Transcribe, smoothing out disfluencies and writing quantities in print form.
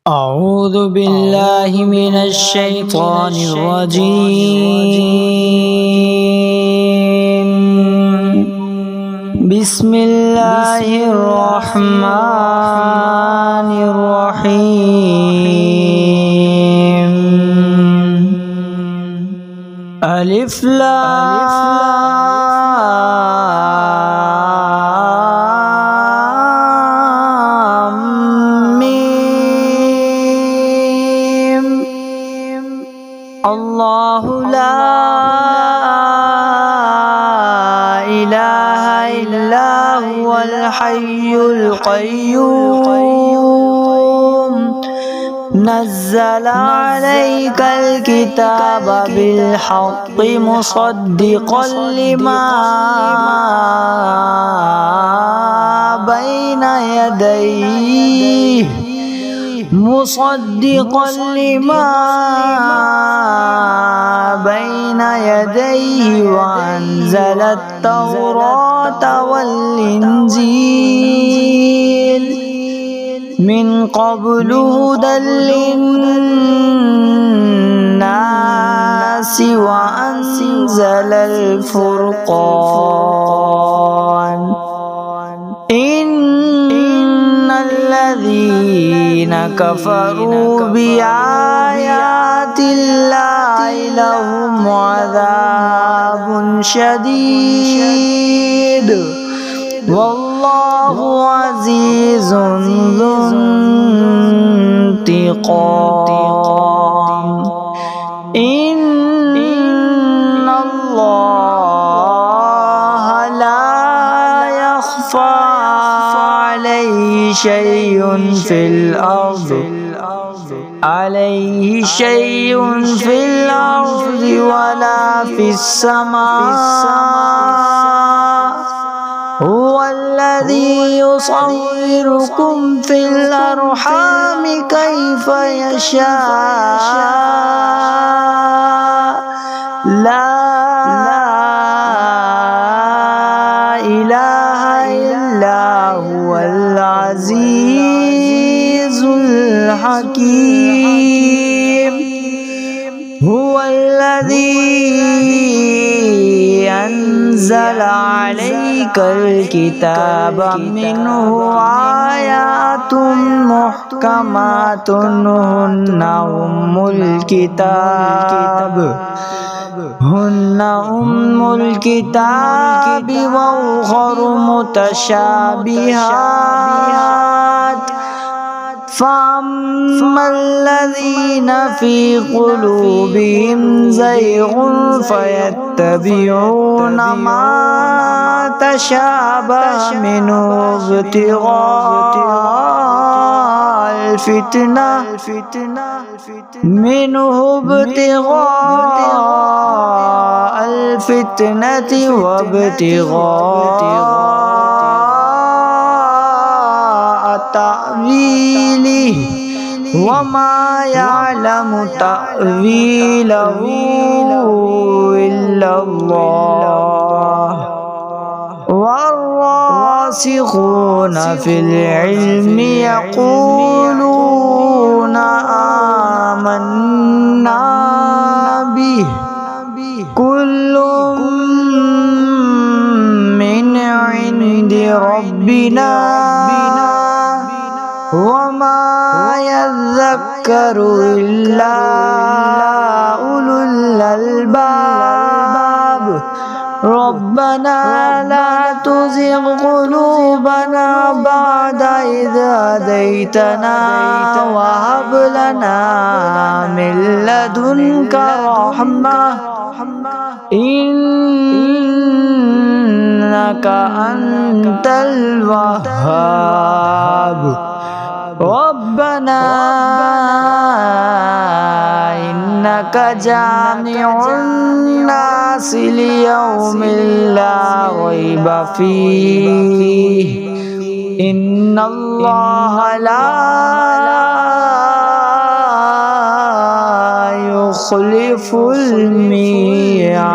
أعوذ بالله من الشيطان الرجيم. بسم الله الرحمن الرحيم. ألف الله لا إله إلا هو الحي القيوم نزل عليك الكتاب بالحق مصدقا لما بين يديه وأنزل التوراة والإنجيل من قبل هدى للناس وأنزل الفرقان. إن الذين كفروا بآيات الله لهم عذاب شديد والله عزيز ذو انتقام. إن الله لا يخفى عليه شيء في الأرض ولا في السماء. هو الذي يصوركم في الأرحام كيف يشاء. لا إله إلا هو العزيز الحكيم. هو الذي أنزل عليك الكتاب منه آيات محكمات هن أم الكتاب وأخر متشابهات. فأما الذين في قلوبهم زيغ فيتبعون ما تشابه منه ابتغاء الفتنة وابتغاء تأويله وما يعلم تأويله إلا الله. والراسخون في العلم يقولون آمنا به كل من عند ربنا وما يذكر إلا أولو الألباب. ربنا لا تزغ قلوبنا بعد إذ هديتنا وهب لنا من لدنك رحمة إنك أنت الوهاب. ربنا إنك جامع الناس ليوم لا ريب فيه. إن الله لا يخلف الميعاد.